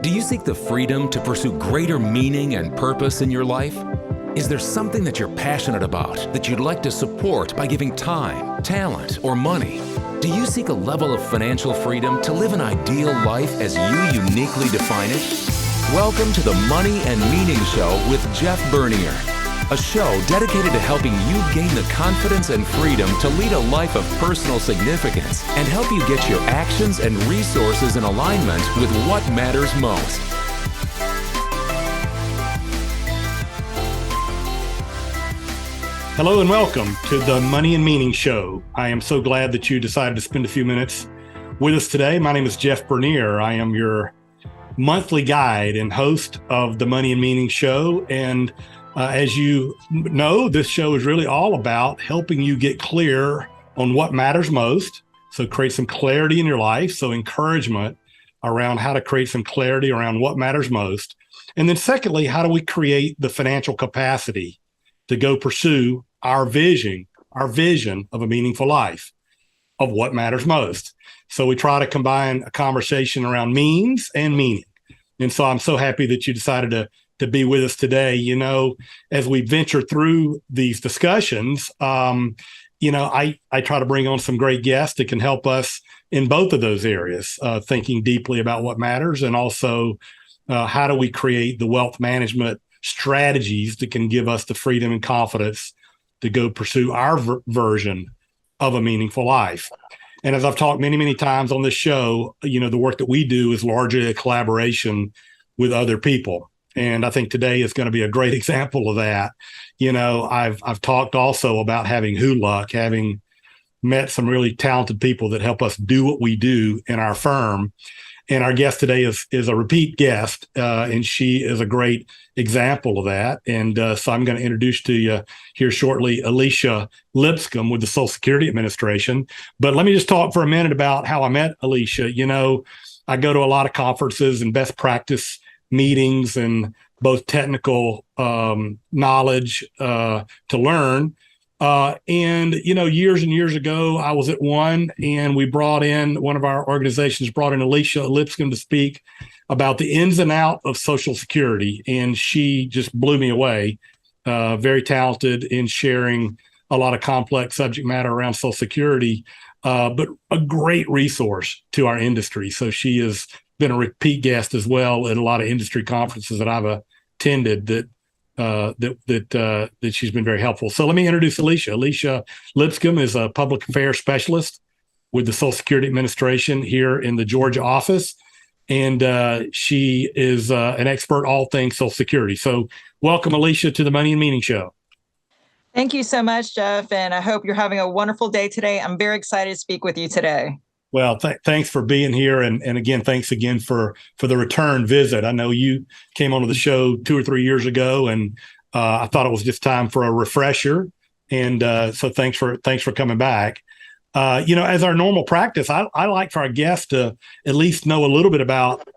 Do you seek the freedom to pursue greater meaning and purpose in your life? Is there something that you're passionate about that you'd like to support by giving time, talent, or money? Do you seek a level of financial freedom to live an ideal life as you uniquely define it? Welcome to the Money and Meaning Show with Jeff Bernier, a show dedicated to helping you gain the confidence and freedom to lead a life of personal significance and help you get your actions and resources in alignment with what matters most. Hello and welcome to the Money and Meaning Show. I am so glad that you decided to spend a few minutes with us today. My name is Jeff Bernier. I am your monthly guide and host of the Money and Meaning Show. And as you know, this show is really all about helping you get clear on what matters most. So create some clarity in your life. So encouragement around how to create some clarity around what matters most. And then secondly, how do we create the financial capacity to go pursue our vision of a meaningful life, of what matters most. So we try to combine a conversation around means and meaning. And so I'm so happy that you decided to be with us today. You know, as we venture through these discussions, I try to bring on some great guests that can help us in both of those areas, thinking deeply about what matters, and also how do we create the wealth management strategies that can give us the freedom and confidence to go pursue our version of a meaningful life. And as I've talked many, many times on this show, you know, the work that we do is largely a collaboration with other people. And I think today is going to be a great example of that. You know, I've talked also about having luck, having met some really talented people that help us do what we do in our firm. And our guest today is a repeat guest, and she is a great example of that. And so I'm going to introduce to you here shortly Alicia Lipscomb with the Social Security Administration. But let me just talk for a minute about how I met Alicia. You know, I go to a lot of conferences and best practice meetings and both technical knowledge to learn. And, you know, years and years ago, I was at one, and one of our organizations brought in Alicia Lipscomb to speak about the ins and outs of Social Security. And she just blew me away, very talented in sharing a lot of complex subject matter around Social Security, but a great resource to our industry. So she has been a repeat guest as well at a lot of industry conferences that I've attended that she's been very helpful. So let me introduce Alicia. Alicia Lipscomb is a public affairs specialist with the Social Security Administration here in the Georgia office. And she is an expert all things Social Security. So welcome, Alicia, to the Money and Meaning Show. Thank you so much, Jeff. And I hope you're having a wonderful day today. I'm very excited to speak with you today. Well, thanks for being here. And again, thanks again for the return visit. I know you came onto the show 2 or 3 years ago, and I thought it was just time for a refresher. And so thanks for coming back. As our normal practice, I like for our guests to at least know a little bit about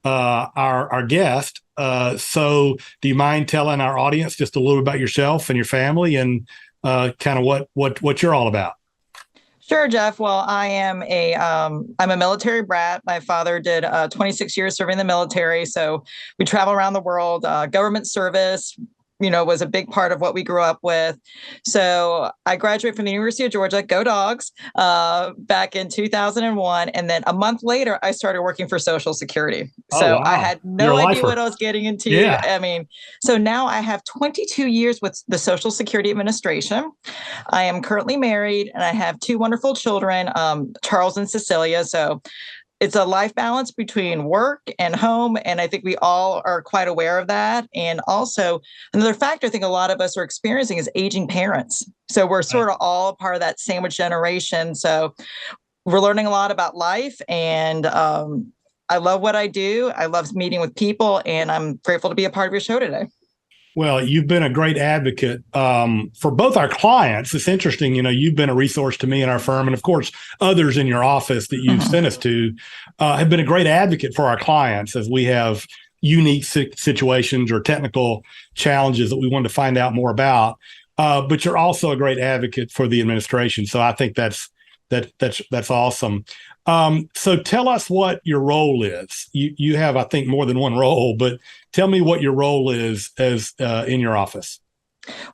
our guest. So do you mind telling our audience just a little about yourself and your family and kind of what you're all about? Sure, Jeff. Well, I'm a military brat. My father did 26 years serving in the military. So we travel around the world. Government service, was a big part of what we grew up with. So I graduated from the University of Georgia, go Dogs, back in 2001. And then a month later, I started working for Social Security. So wow. I had no idea what I was getting into. Yeah. I mean, so now I have 22 years with the Social Security Administration. I am currently married and I have 2 wonderful children, Charles and Cecilia. So it's a life balance between work and home. And I think we all are quite aware of that. And also another factor I think a lot of us are experiencing is aging parents. So we're sort of all part of that sandwich generation. So we're learning a lot about life. And I love what I do. I love meeting with people. And I'm grateful to be a part of your show today. Well, you've been a great advocate for both our clients. It's interesting, you've been a resource to me and our firm, and of course, others in your office that you've sent us to have been a great advocate for our clients as we have unique situations or technical challenges that we want to find out more about. But you're also a great advocate for the administration. So I think that's That's awesome. So tell us what your role is. You have, I think, more than one role, but tell me what your role is as in your office.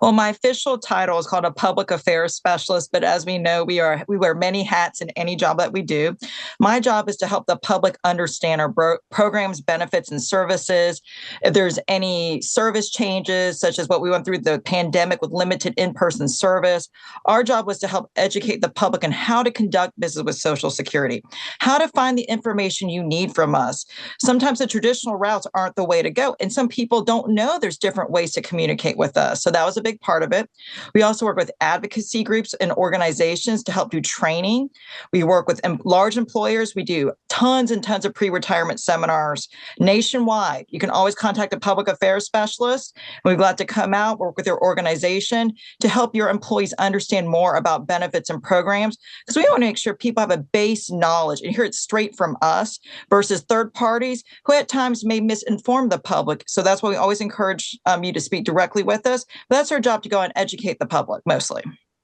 Well, my official title is called a public affairs specialist, but as we know, we wear many hats in any job that we do. My job is to help the public understand our programs, benefits, and services. If there's any service changes, such as what we went through the pandemic with limited in-person service, our job was to help educate the public on how to conduct business with Social Security, how to find the information you need from us. Sometimes the traditional routes aren't the way to go, and some people don't know there's different ways to communicate with us. So that was a big part of it. We also work with advocacy groups and organizations to help do training. We work with large employers. We do tons and tons of pre-retirement seminars nationwide. You can always contact a public affairs specialist. And we're glad to come out, work with your organization to help your employees understand more about benefits and programs, because we want to make sure people have a base knowledge and hear it straight from us versus third parties who at times may misinform the public. So that's why we always encourage you to speak directly with us. But that's our job, to go and educate the public mostly.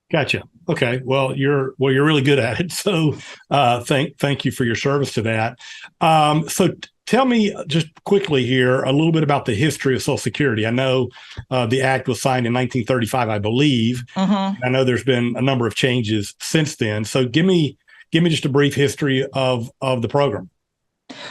Gotcha. Okay. Well, you're really good at it. So thank you for your service to that. So tell me just quickly here a little bit about the history of Social Security. I know the act was signed in 1935, I believe. I know there's been a number of changes since then. So give me just a brief history of the program.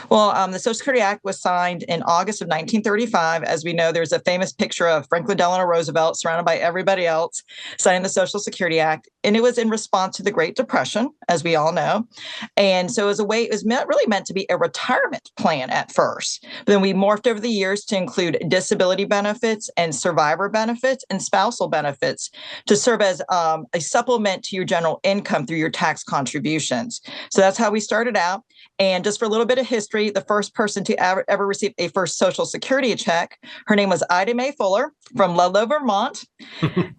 Well, the Social Security Act was signed in August of 1935. As we know, there's a famous picture of Franklin Delano Roosevelt surrounded by everybody else signing the Social Security Act. And it was in response to the Great Depression, as we all know. And so as a way, it was really meant to be a retirement plan at first. But then we morphed over the years to include disability benefits and survivor benefits and spousal benefits to serve as a supplement to your general income through your tax contributions. So that's how we started out. And just for a little bit of history, the first person to ever receive a first Social Security check, her name was Ida Mae Fuller from Ludlow, Vermont.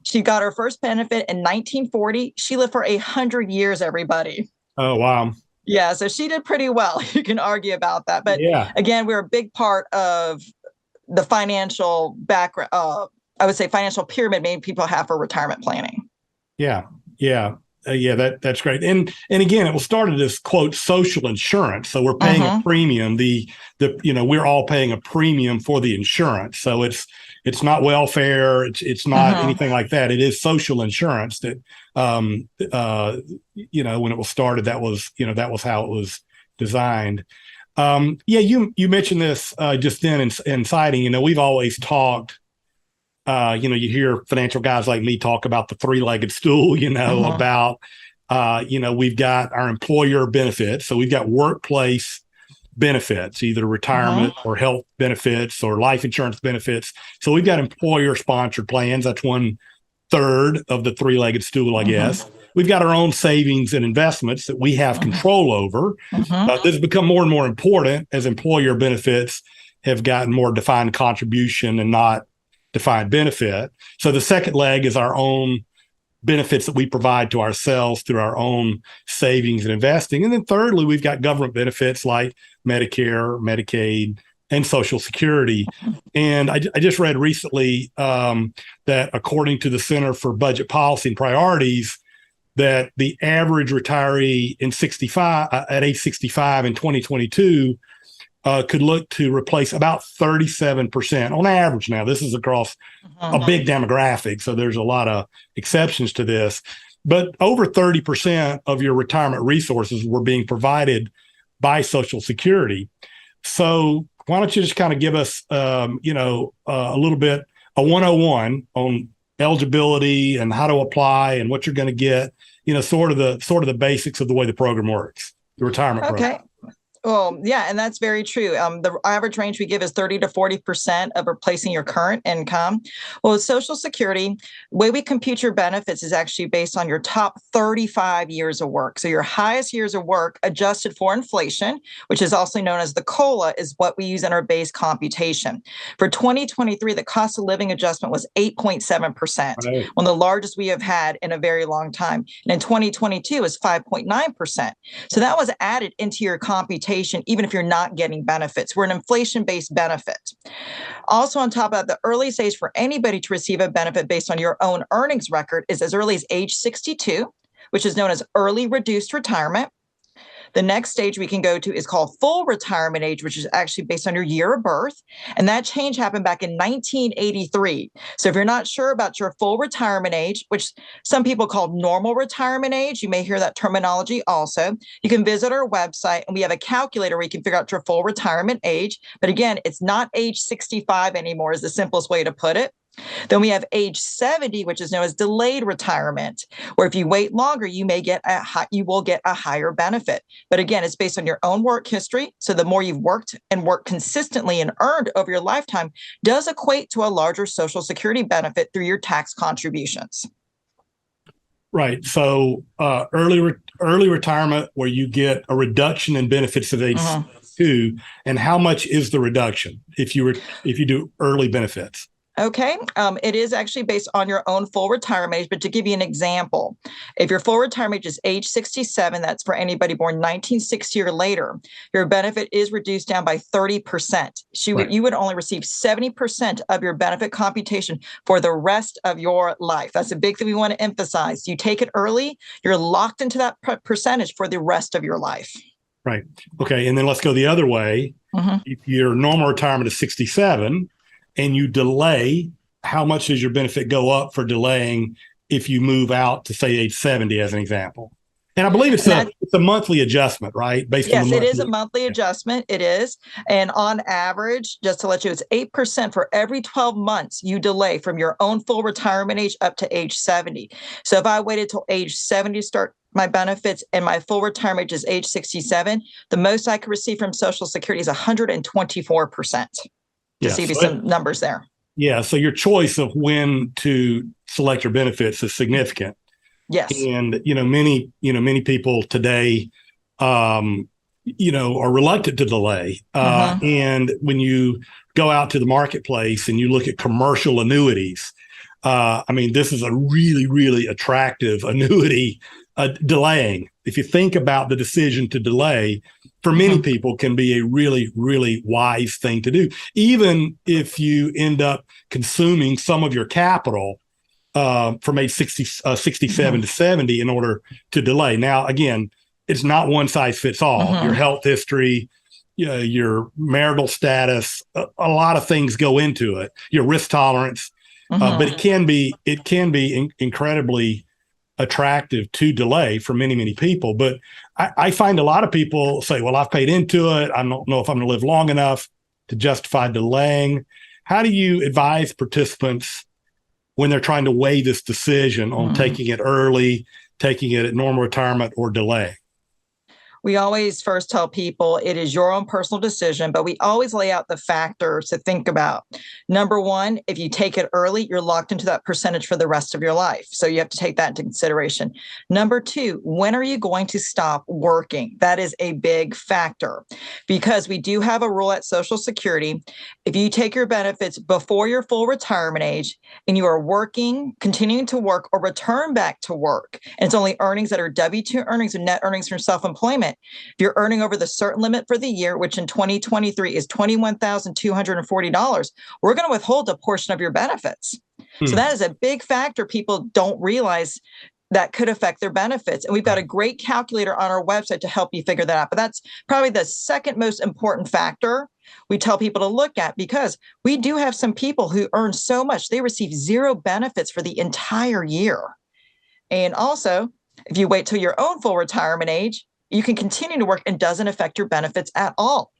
She got her first benefit in 1940. She lived for 100 years, everybody. Oh, wow. Yeah, so she did pretty well. You can argue about that. But again, we're a big part of the financial background, I would say financial pyramid many people have for retirement planning. Yeah. That's great. And again, it was started as, quote, social insurance. So we're paying a premium. We're all paying a premium for the insurance. So it's not welfare. It's not anything like that. It is social insurance that, when it was started, that was how it was designed. You mentioned this just then in citing, we've always talked, you hear financial guys like me talk about the three-legged stool, about, we've got our employer benefits. So we've got workplace benefits, either retirement or health benefits or life insurance benefits. So we've got employer-sponsored plans. That's 1/3 of the three-legged stool, I guess. We've got our own savings and investments that we have control over. This has become more and more important as employer benefits have gotten more defined contribution and not defined benefit. So the second leg is our own benefits that we provide to ourselves through our own savings and investing. And then thirdly, we've got government benefits like Medicare, Medicaid, and Social Security. And I just read recently that according to the Center for Budget Policy and Priorities, that the average retiree at age 65 in 2022 could look to replace about 37% on average. Now, this is across a big demographic, so there's a lot of exceptions to this. But over 30% of your retirement resources were being provided by Social Security. So why don't you just kind of give us, a little bit, a 101 on eligibility and how to apply and what you're going to get, sort of the basics of the way the program works, the retirement program. Well, yeah, and that's very true. The average range we give is 30 to 40% of replacing your current income. Well, with Social Security, the way we compute your benefits is actually based on your top 35 years of work. So your highest years of work adjusted for inflation, which is also known as the COLA, is what we use in our base computation. For 2023, the cost of living adjustment was 8.7%, one of the largest we have had in a very long time. And in 2022, it was 5.9%. So that was added into your computation, even if you're not getting benefits. We're an inflation-based benefit. Also, on top of that, the earliest age for anybody to receive a benefit based on your own earnings record is as early as age 62, which is known as early reduced retirement. The next stage we can go to is called full retirement age, which is actually based on your year of birth. And that change happened back in 1983. So if you're not sure about your full retirement age, which some people call normal retirement age, you may hear that terminology also, you can visit our website and we have a calculator where you can figure out your full retirement age. But again, it's not age 65 anymore is the simplest way to put it. Then we have age 70, which is known as delayed retirement, where if you wait longer, you will get a higher benefit. But again, it's based on your own work history. So the more you've worked and worked consistently and earned over your lifetime does equate to a larger Social Security benefit through your tax contributions. Right. So early retirement, where you get a reduction in benefits at age 2, and how much is the reduction if you do early benefits? Okay. It is actually based on your own full retirement age. But to give you an example, if your full retirement age is age 67, that's for anybody born 1960 or later, your benefit is reduced down by 30%. You would only receive 70% of your benefit computation for the rest of your life. That's a big thing we want to emphasize. You take it early, you're locked into that percentage for the rest of your life. Right. Okay. And then let's go the other way. If your normal retirement is 67, and you delay, how much does your benefit go up for delaying if you move out to, say, age 70 as an example? And I believe it's a monthly adjustment, right? Yes, it is a monthly adjustment. It is. And on average, just to let you, it's 8% for every 12 months you delay from your own full retirement age up to age 70. So if I waited till age 70 to start my benefits and my full retirement age is age 67, the most I could receive from Social Security is 124%. To see some numbers there. Yeah. So your choice of when to select your benefits is significant. Yes. And, many people today, are reluctant to delay. And when you go out to the marketplace and you look at commercial annuities, this is a really, really attractive annuity, delaying. If you think about the decision to delay, for many people can be a really, really wise thing to do, even if you end up consuming some of your capital from age 67 to 70 in order to delay. Now, again, it's not one size fits all. Your health history, your marital status, a lot of things go into it, your risk tolerance, but it can be incredibly attractive to delay for many, many people. But I find a lot of people say, well, I've paid into it. I don't know if I'm going to live long enough to justify delaying. How do you advise participants when they're trying to weigh this decision on taking it early, taking it at normal retirement, or delay? We always first tell people it is your own personal decision, but we always lay out the factors to think about. Number one, if you take it early, you're locked into that percentage for the rest of your life. So you have to take that into consideration. Number two, when are you going to stop working? That is a big factor because we do have a rule at Social Security. If you take your benefits before your full retirement age and you are working, continuing to work, or return back to work, and it's only earnings that are W-2 earnings and net earnings from self-employment, if you're earning over the certain limit for the year, which in 2023 is $21,240, we're going to withhold a portion of your benefits. So that is a big factor people don't realize that could affect their benefits. And we've got a great calculator on our website to help you figure that out. But that's probably the second most important factor we tell people to look at, because we do have some people who earn so much, they receive zero benefits for the entire year. And also, if you wait till your own full retirement age, you can continue to work and doesn't affect your benefits at all.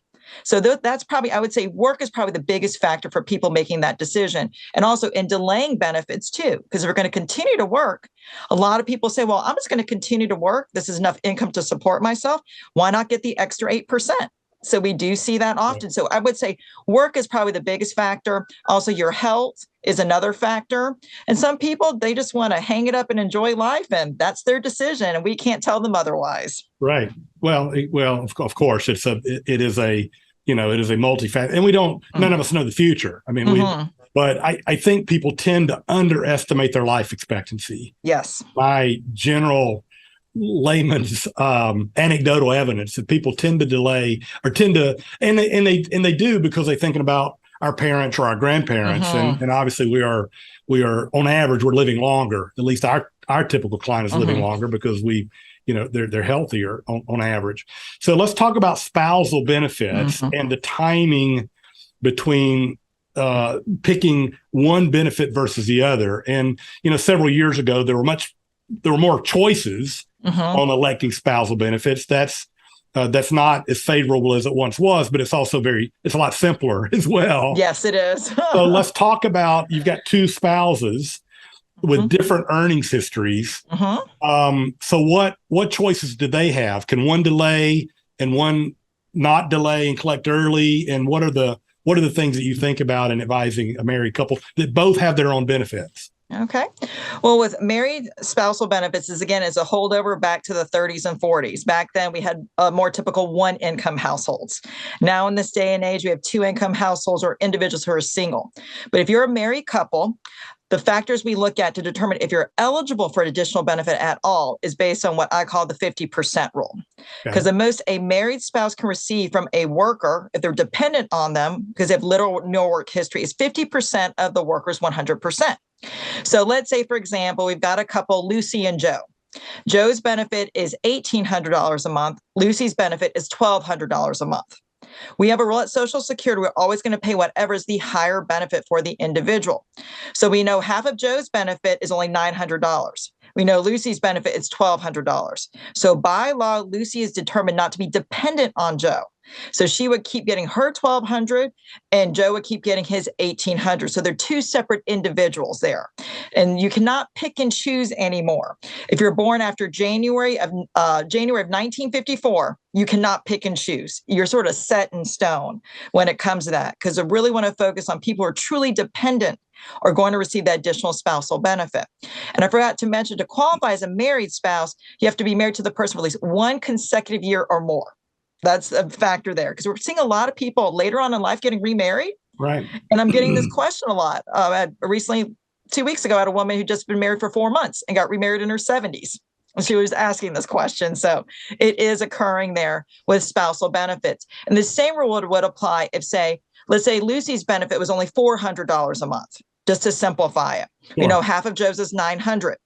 So that's probably, I would say work is probably the biggest factor for people making that decision. And also in delaying benefits too, because if we're going to continue to work, a lot of people say, well, I'm just going to continue to work. This is enough income to support myself. Why not get the extra 8%? So we do see that often. So I would say work is probably the biggest factor. Also, your health is another factor. And some people, they just want to hang it up and enjoy life, and that's their decision, and we can't tell them otherwise. Right. Well, of course, it is a multi-factor, and we don't. None of us know the future. I mean, but I think people tend to underestimate their life expectancy. Yes. By general layman's anecdotal evidence that people tend to delay, or and they do because they're thinking about our parents or our grandparents. Mm-hmm. And obviously we are on average, we're living longer. At least our typical client is living longer because they're healthier on average. So let's talk about spousal benefits and the timing between picking one benefit versus the other. And, several years ago, there were more choices on electing spousal benefits. That's not as favorable as it once was, but it's also it's a lot simpler as well. Yes, it is. So let's talk about, you've got two spouses with different earnings histories. So what choices do they have? Can one delay and one not delay and collect early? And what are the things that you think about in advising a married couple that both have their own benefits? Okay. Well, with married spousal benefits is a holdover back to the 30s and 40s. Back then, we had more typical one income households. Now, in this day and age, we have two income households or individuals who are single. But if you're a married couple, the factors we look at to determine if you're eligible for an additional benefit at all is based on what I call the 50% rule. Because the most a married spouse can receive from a worker, if they're dependent on them, because they have little or no work history, is 50% of the worker's 100%. So let's say, for example, we've got a couple, Lucy and Joe. Joe's benefit is $1,800 a month. Lucy's benefit is $1,200 a month. We have a rule at Social Security. We're always going to pay whatever is the higher benefit for the individual. So we know half of Joe's benefit is only $900. We know Lucy's benefit is $1,200. So by law, Lucy is determined not to be dependent on Joe. So she would keep getting her $1,200 and Joe would keep getting his $1,800. So they're two separate individuals there. And you cannot pick and choose anymore. If you're born after January of 1954, you cannot pick and choose. You're sort of set in stone when it comes to that, because I really want to focus on people who are truly dependent are going to receive that additional spousal benefit. And I forgot to mention, to qualify as a married spouse, you have to be married to the person for at least one consecutive year or more. That's a factor there, because we're seeing a lot of people later on in life getting remarried. Right. And I'm getting this question a lot. Recently, 2 weeks ago, I had a woman who'd just been married for 4 months and got remarried in her 70s. And she was asking this question. So it is occurring there with spousal benefits. And the same rule would apply if, let's say Lucy's benefit was only $400 a month, just to simplify it. Sure. We know half of Joe's is $900.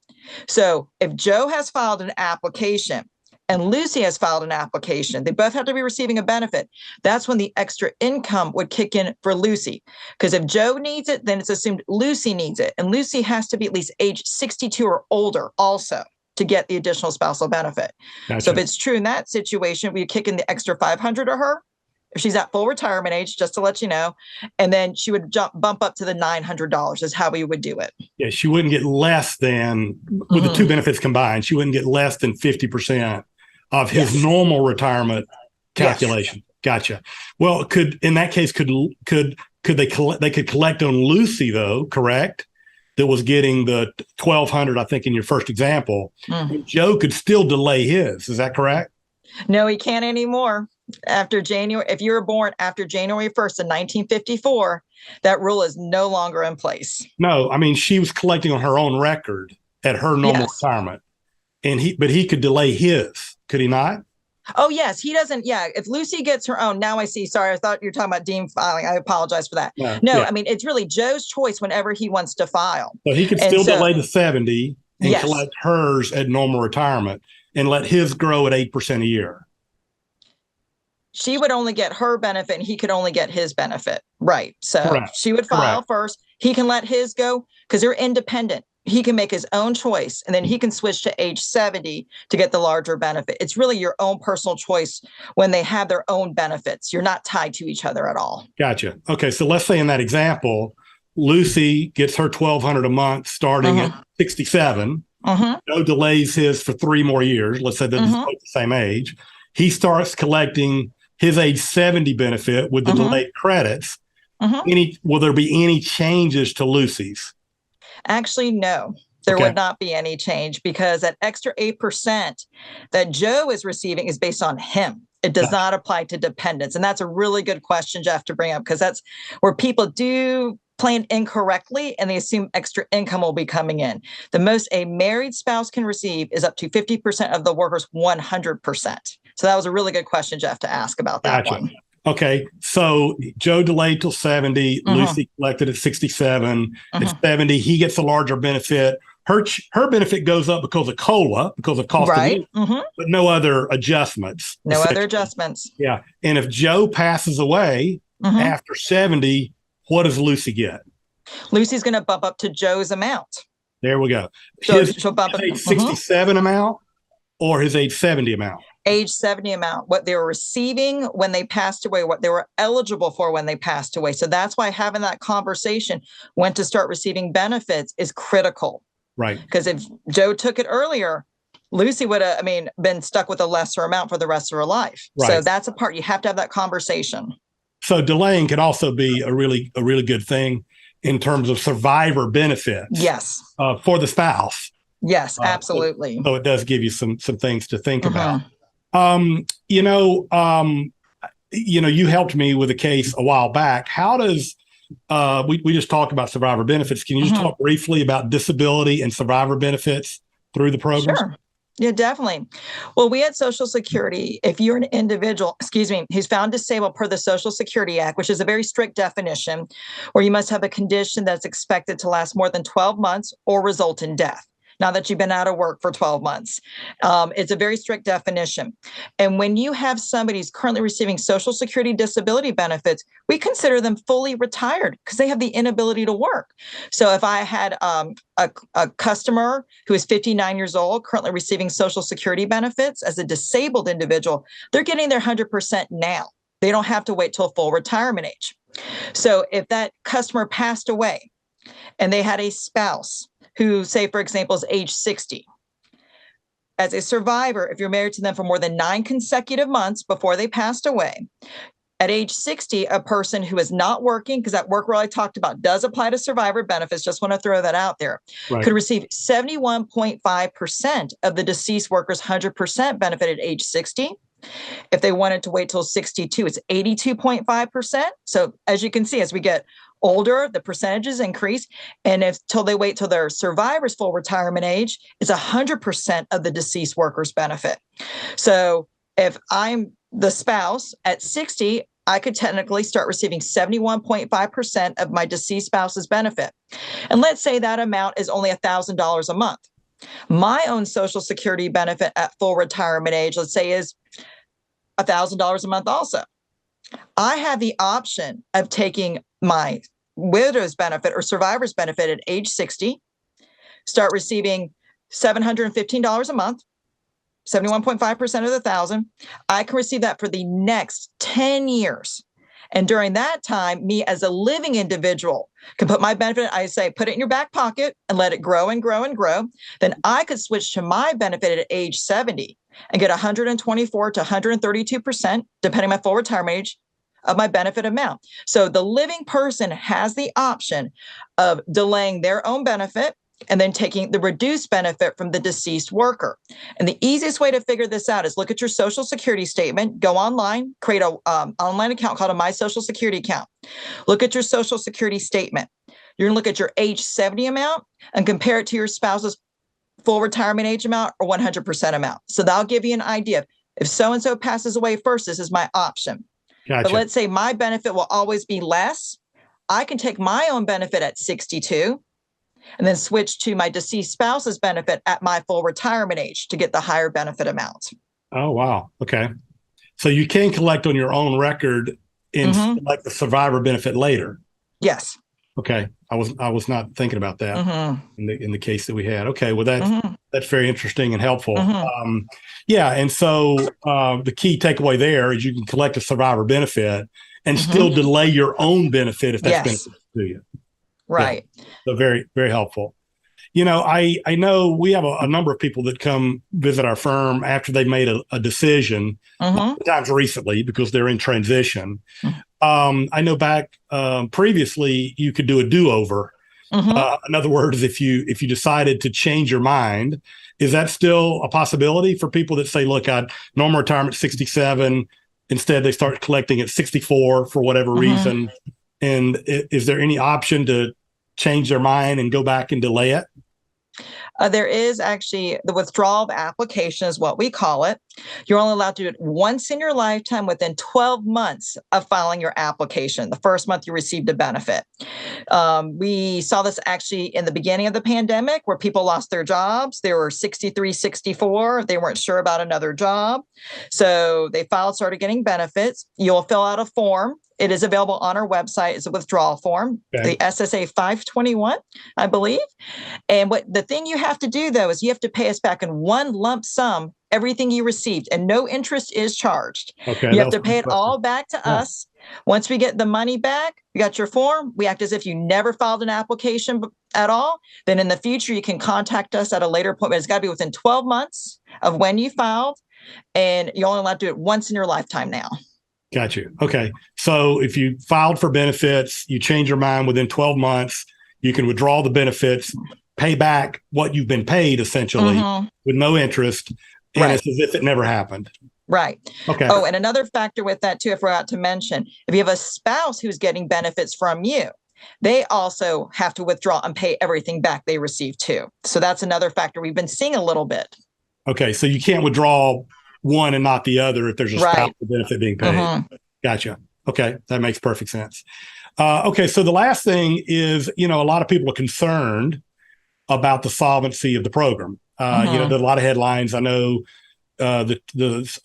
So if Joe has filed an application and Lucy has filed an application, they both have to be receiving a benefit. That's when the extra income would kick in for Lucy. Because if Joe needs it, then it's assumed Lucy needs it. And Lucy has to be at least age 62 or older also to get the additional spousal benefit. Gotcha. So if it's true in that situation, we kick in the extra $500 to her if she's at full retirement age, just to let you know. And then she would bump up to the $900 is how we would do it. Yeah, she wouldn't get less than, with the two benefits combined, she wouldn't get less than 50% of his normal retirement calculation. Yes. Gotcha. Well, in that case, could they collect on Lucy though, correct? That was getting the $1,200, I think, in your first example. Joe could still delay his. Is that correct? No, he can't anymore. After January, if you were born after January 1st in 1954, that rule is no longer in place. No, I mean, she was collecting on her own record at her normal retirement, but he could delay his. Could he not? Oh, yes. He doesn't. Yeah. If Lucy gets her own, now I see. Sorry, I thought you were talking about deemed filing. I apologize for that. No, I mean, it's really Joe's choice whenever he wants to file. So he could still delay to 70 and collect hers at normal retirement and let his grow at 8% a year. She would only get her benefit and he could only get his benefit. Right. So she would file first. He can let his go because they're independent. He can make his own choice and then he can switch to age 70 to get the larger benefit. It's really your own personal choice when they have their own benefits. You're not tied to each other at all. Gotcha. Okay. So let's say in that example, Lucy gets her $1,200 a month starting at 67. Joe delays his for 3 more years. Let's say they're both the same age. He starts collecting his age 70 benefit with the delayed credits. Will there be any changes to Lucy's? Actually, no, there would not be any change because that extra 8% that Joe is receiving is based on him. It does not apply to dependents. And that's a really good question, Jeff, to bring up, because that's where people do plan incorrectly and they assume extra income will be coming in. The most a married spouse can receive is up to 50% of the worker's 100%. So that was a really good question, Jeff, to ask about that one. Okay, so Joe delayed till 70. Lucy collected at 67. At 70, he gets a larger benefit. Her benefit goes up because of COLA, because of cost of Right. living, but no other adjustments. No other adjustments. Yeah. And if Joe passes away after 70, what does Lucy get? Lucy's going to bump up to Joe's amount. There we go. So His she'll bump up age 67 amount or his age 70 amount? Age 70 amount, what they were receiving when they passed away, what they were eligible for when they passed away. So that's why having that conversation when to start receiving benefits is critical. Right. Because if Joe took it earlier, Lucy would have, been stuck with a lesser amount for the rest of her life. Right. So that's a part you have to have that conversation. So delaying can also be a really good thing in terms of survivor benefits. Yes. For the spouse. Yes, absolutely. So it does give you some things to think about. You helped me with a case a while back. How does we just talked about survivor benefits. Can you just talk briefly about disability and survivor benefits through the program? Sure. Yeah, definitely. Well, we at Social Security, if you're an individual, who's found disabled per the Social Security Act, which is a very strict definition, or you must have a condition that's expected to last more than 12 months or result in death. Now that you've been out of work for 12 months. It's a very strict definition. And when you have somebody who's currently receiving Social Security disability benefits, we consider them fully retired because they have the inability to work. So if I had a customer who is 59 years old, currently receiving Social Security benefits as a disabled individual, they're getting their 100% now. They don't have to wait till full retirement age. So if that customer passed away and they had a spouse who, say, for example, is age 60. As a survivor, if you're married to them for more than 9 consecutive months before they passed away, at age 60, a person who is not working, because that work rule I talked about does apply to survivor benefits, just want to throw that out there, could receive 71.5% of the deceased worker's 100% benefit at age 60. If they wanted to wait till 62, it's 82.5%. So as you can see, as we get older, the percentages increase. And till they wait till their survivor's full retirement age, it's 100% of the deceased worker's benefit. So if I'm the spouse at 60, I could technically start receiving 71.5% of my deceased spouse's benefit. And let's say that amount is only $1,000 a month. My own Social Security benefit at full retirement age, let's say, is $1,000 a month also. I have the option of taking my widow's benefit or survivor's benefit at age 60, start receiving $715 a month, 71.5% of the 1,000. I can receive that for the next 10 years. And during that time, me as a living individual can put my benefit, I say, put it in your back pocket and let it grow and grow and grow. Then I could switch to my benefit at age 70 and get 124 to 132%, depending on my full retirement age, of my benefit amount. So the living person has the option of delaying their own benefit and then taking the reduced benefit from the deceased worker. And the easiest way to figure this out is look at your Social Security statement, go online, create an online account called a My Social Security account. Look at your Social Security statement. You're going to look at your age 70 amount and compare it to your spouse's full retirement age amount or 100% amount. So that'll give you an idea. If so-and-so passes away first, this is my option. Gotcha. But let's say my benefit will always be less. I can take my own benefit at 62 and then switch to my deceased spouse's benefit at my full retirement age to get the higher benefit amount. Oh, wow. Okay. So you can collect on your own record and select the survivor benefit later. Yes. Okay. I was not thinking about that in the case that we had. Okay. Well, that's very interesting and helpful. Yeah. And so the key takeaway there is you can collect a survivor benefit and still delay your own benefit if that's beneficial to you. Right. Yeah. So very, very helpful. I know we have a number of people that come visit our firm after they've made a decision, sometimes recently because they're in transition. I know back previously you could do a do-over. In other words, if you decided to change your mind, is that still a possibility for people that say, look, I'd normal retirement 67, instead they start collecting at 64 for whatever reason? And is there any option to change their mind and go back and delay it? There is actually the withdrawal of application is what we call it. You're only allowed to do it once in your lifetime within 12 months of filing your application. The first month you received a benefit. We saw this actually in the beginning of the pandemic where people lost their jobs. They were 63, 64. They weren't sure about another job. So they filed, started getting benefits. You'll fill out a form. It is available on our website. It's a withdrawal form, the SSA 521, I believe. And what the thing you have to do, though, is you have to pay us back in one lump sum everything you received, and no interest is charged. Okay, you have to pay it all back to us. Once we get the money back, you got your form. We act as if you never filed an application at all. Then in the future, you can contact us at a later point. But it's got to be within 12 months of when you filed, and you're only allowed to do it once in your lifetime now. Got you. Okay. So if you filed for benefits, you change your mind within 12 months, you can withdraw the benefits, pay back what you've been paid essentially with no interest. And it's as if it never happened. Right. Okay. Oh, and another factor with that too, I forgot to mention, if you have a spouse who's getting benefits from you, they also have to withdraw and pay everything back they received too. So that's another factor we've been seeing a little bit. Okay. So you can't withdraw one and not the other if there's a spousal benefit being paid. Gotcha. Okay. That makes perfect sense. Okay. So the last thing is, a lot of people are concerned about the solvency of the program. There are a lot of headlines. I know the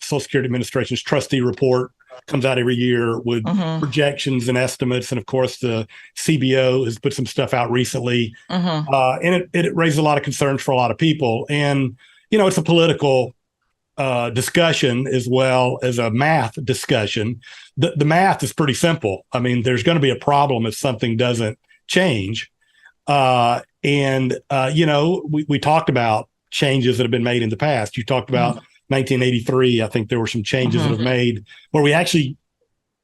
Social Security Administration's trustee report comes out every year with projections and estimates. And of course, the CBO has put some stuff out recently. And it raises a lot of concerns for a lot of people. And, it's a political discussion as well as a math discussion. The math is pretty simple. I mean, there's going to be a problem if something doesn't change. We talked about changes that have been made in the past. You talked about 1983. I think there were some changes that have made where the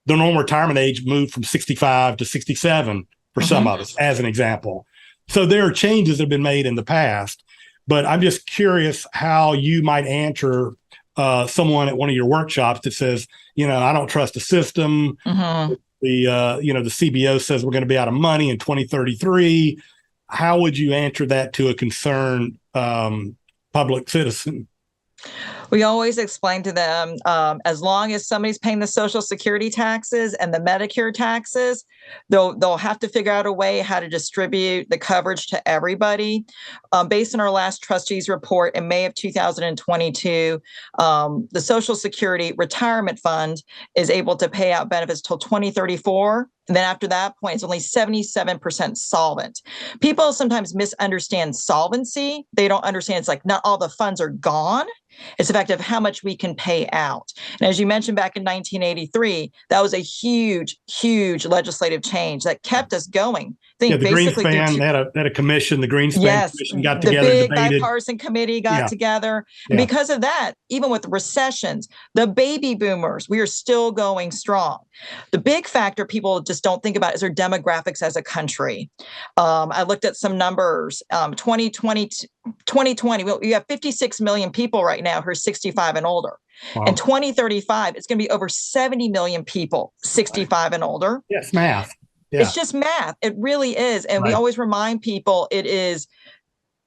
normal retirement age moved from 65 to 67 for some of us, as an example. So there are changes that have been made in the past, but I'm just curious how you might answer someone at one of your workshops that says, I don't trust the system. The CBO says we're going to be out of money in 2033. How would you answer that to a concerned public citizen? We always explain to them, as long as somebody's paying the Social Security taxes and the Medicare taxes, they'll have to figure out a way how to distribute the coverage to everybody. Based on our last trustees report in May of 2022, the Social Security Retirement Fund is able to pay out benefits till 2034. And then after that point, it's only 77% solvent. People sometimes misunderstand solvency. They don't understand it's like not all the funds are gone. It's the fact of how much we can pay out. And as you mentioned back in 1983, that was a huge, huge legislative change that kept us going. The Greenspan had a commission. The Greenspan Commission got together. The big debated. bipartisan committee got together. And because of that, even with recessions, the baby boomers, we are still going strong. The big factor people just don't think about is our demographics as a country. I looked at some numbers. 2020, we have 56 million people right now who are 65 and older. Wow. In 2035, it's going to be over 70 million people 65 and older. Yes, math. Yeah. It's just math. It really is. And we always remind people it is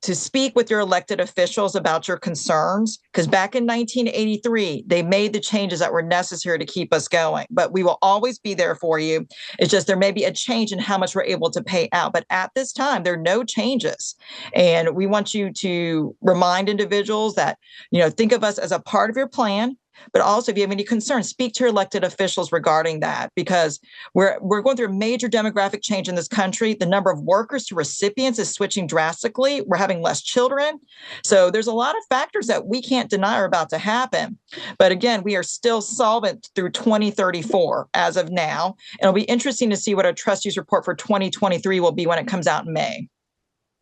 to speak with your elected officials about your concerns, because back in 1983, they made the changes that were necessary to keep us going. But we will always be there for you. It's just there may be a change in how much we're able to pay out. But at this time, there are no changes. And we want you to remind individuals that, think of us as a part of your plan. But also, if you have any concerns, speak to your elected officials regarding that, because we're going through a major demographic change in this country. The number of workers to recipients is switching drastically. We're having less children. So there's a lot of factors that we can't deny are about to happen. But again, we are still solvent through 2034 as of now. And it'll be interesting to see what our trustees report for 2023 will be when it comes out in May.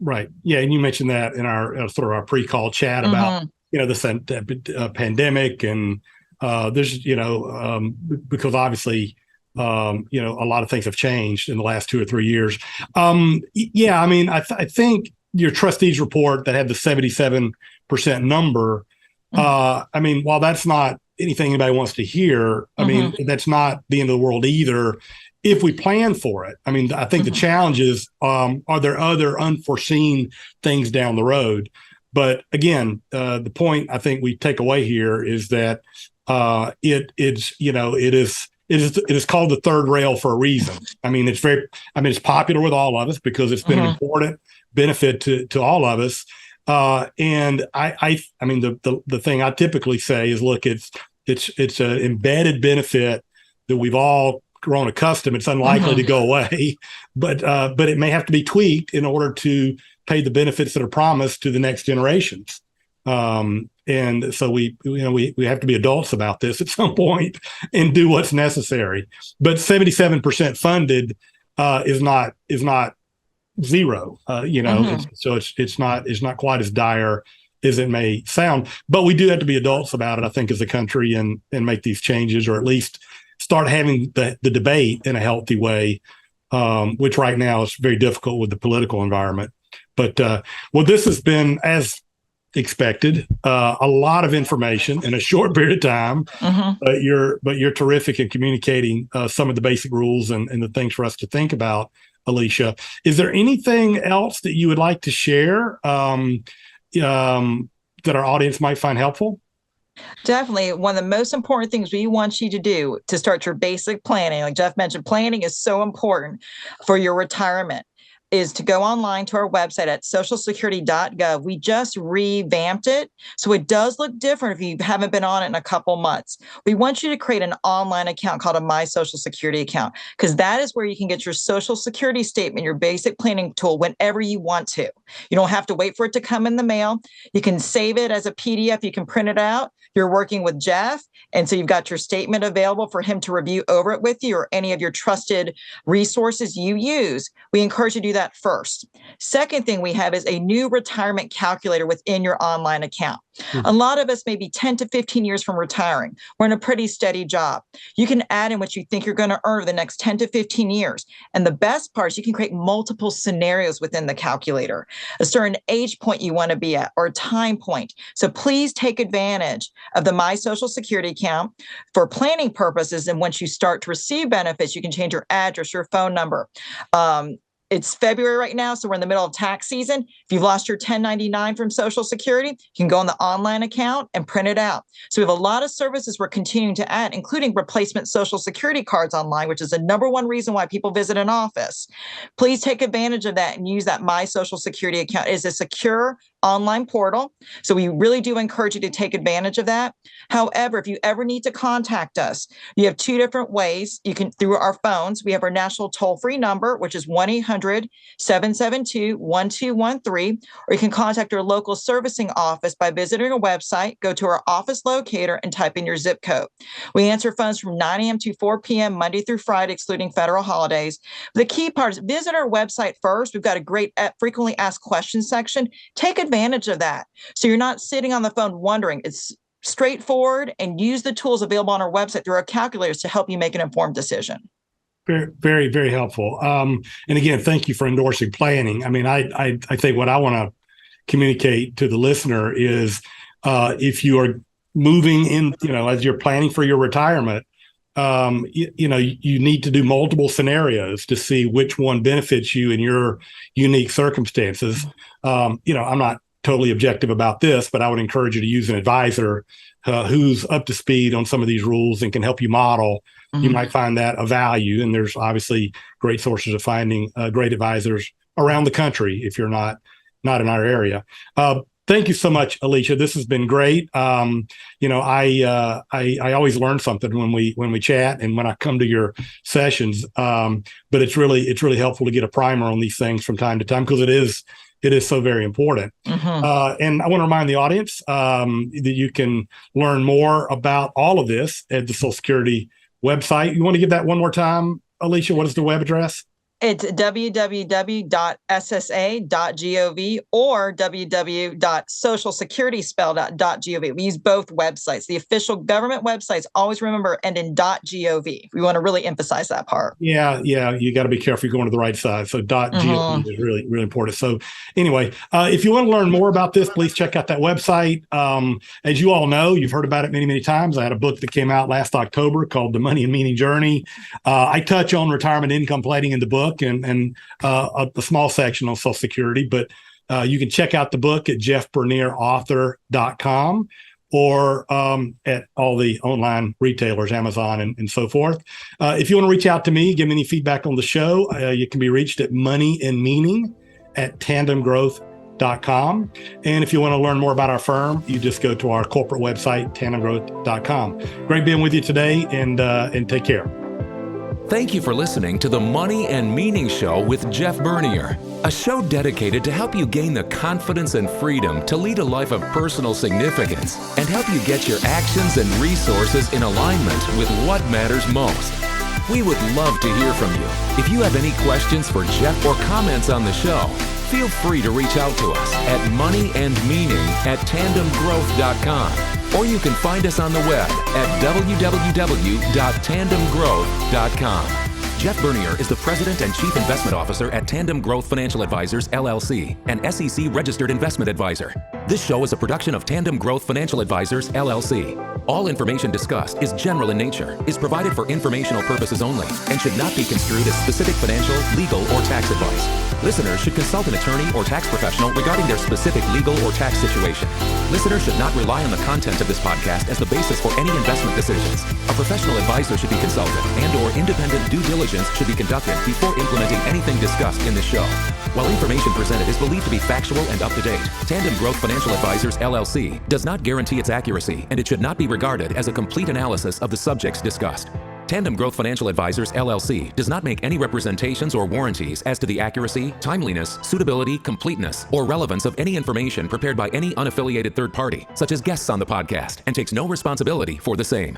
Right. Yeah. And you mentioned that in our sort of our pre-call chat about the pandemic and there's, because obviously, a lot of things have changed in the last 2 or 3 years. I think your trustees report that had the 77% number, while that's not anything anybody wants to hear, that's not the end of the world either if we plan for it. I think the challenge is, are there other unforeseen things down the road? But again, the point I think we take away here is that it is called the third rail for a reason. It's popular with all of us because it's been an important benefit to all of us. And the thing I typically say is, look, it's an embedded benefit that we've all grown accustomed. It's unlikely to go away, but it may have to be tweaked in order to pay the benefits that are promised to the next generations. And so we have to be adults about this at some point and do what's necessary. But 77% funded is not zero. So it's not quite as dire as it may sound. But we do have to be adults about it, I think, as a country, and make these changes, or at least start having the debate in a healthy way, which right now is very difficult with the political environment. But this has been, as expected, a lot of information in a short period of time. But you're terrific in communicating some of the basic rules and the things for us to think about, Alicia. Is there anything else that you would like to share that our audience might find helpful? Definitely. One of the most important things we want you to do to start your basic planning, like Jeff mentioned, planning is so important for your retirement, is to go online to our website at socialsecurity.gov. We just revamped it, so it does look different if you haven't been on it in a couple months. We want you to create an online account called a My Social Security account, because that is where you can get your Social Security statement, your basic planning tool, whenever you want to. You don't have to wait for it to come in the mail. You can save it as a PDF. You can print it out. You're working with Jeff, and so you've got your statement available for him to review over it with you, or any of your trusted resources you use. We encourage you to do that first. Second thing we have is a new retirement calculator within your online account. A lot of us may be 10 to 15 years from retiring. We're in a pretty steady job. You can add in what you think you're going to earn the next 10 to 15 years. And the best part is you can create multiple scenarios within the calculator, a certain age point you want to be at, or a time point. So please take advantage of the My Social Security account for planning purposes. And once you start to receive benefits, you can change your address, your phone number. It's February right now, so we're in the middle of tax season. If you've lost your 1099 from Social Security, you can go on the online account and print it out. So we have a lot of services we're continuing to add, including replacement Social Security cards online, which is the number one reason why people visit an office. Please take advantage of that and use that My Social Security account. It is a secure online portal, so we really do encourage you to take advantage of that. However, if you ever need to contact us, you have two different ways. You can, through our phones, we have our national toll-free number, which is 1-800-772-1213, or you can contact your local servicing office by visiting our website, go to our office locator, and type in your zip code. We answer phones from 9 a.m. to 4 p.m. Monday through Friday, excluding federal holidays. The key part is visit our website first. We've got a great frequently asked questions section. Take advantage of that, so you're not sitting on the phone wondering. It's straightforward, and use the tools available on our website through our calculators to help you make an informed decision. Very, very, very helpful. And again, thank you for endorsing planning. I think what I want to communicate to the listener is, if you are moving in, as you're planning for your retirement, you need to do multiple scenarios to see which one benefits you in your unique circumstances. I'm not totally objective about this, but I would encourage you to use an advisor who's up to speed on some of these rules and can help you model. You might find that a value, and there's obviously great sources of finding great advisors around the country if you're not in our area. Thank you so much, Alicia. This has been great. I always learn something when we chat and when I come to your sessions. But it's really helpful to get a primer on these things from time to time, because it is so very important. And I want to remind the audience that you can learn more about all of this at the Social Security website. You want to give that one more time, Alicia? What is the web address? It's www.ssa.gov or www.socialsecurityspell.gov. We use both websites. The official government websites, always remember, end in .gov. We want to really emphasize that part. Yeah. You got to be careful you're going to the right side. So .gov is really, really important. So anyway, if you want to learn more about this, please check out that website. As you all know, you've heard about it many, many times. I had a book that came out last October called The Money and Meaning Journey. I touch on retirement income planning in the book, and a small section on Social Security, but You can check out the book at jeffbernierauthor.com or at all the online retailers, Amazon and so forth. If you want to reach out to me, give me any feedback on the show, you can be reached at moneyandmeaning@tandemgrowth.com. And if you want to learn more about our firm, you just go to our corporate website, tandemgrowth.com. Great being with you today, and take care. Thank you for listening to the Money and Meaning Show with Jeff Bernier, a show dedicated to help you gain the confidence and freedom to lead a life of personal significance and help you get your actions and resources in alignment with what matters most. We would love to hear from you. If you have any questions for Jeff or comments on the show, feel free to reach out to us at moneyandmeaning@tandemgrowth.com. Or you can find us on the web at www.tandemgrowth.com. Jeff Bernier is the President and Chief Investment Officer at Tandem Growth Financial Advisors, LLC, an SEC-registered investment advisor. This show is a production of Tandem Growth Financial Advisors, LLC. All information discussed is general in nature, is provided for informational purposes only, and should not be construed as specific financial, legal, or tax advice. Listeners should consult an attorney or tax professional regarding their specific legal or tax situation. Listeners should not rely on the content of this podcast as the basis for any investment decisions. A professional advisor should be consulted and/or independent due diligence should be conducted before implementing anything discussed in this show. While information presented is believed to be factual and up to date, Tandem Growth Financial Advisors, LLC, does not guarantee its accuracy, and it should not be regarded as a complete analysis of the subjects discussed. Tandem Growth Financial Advisors, LLC, does not make any representations or warranties as to the accuracy, timeliness, suitability, completeness, or relevance of any information prepared by any unaffiliated third party, such as guests on the podcast, and takes no responsibility for the same.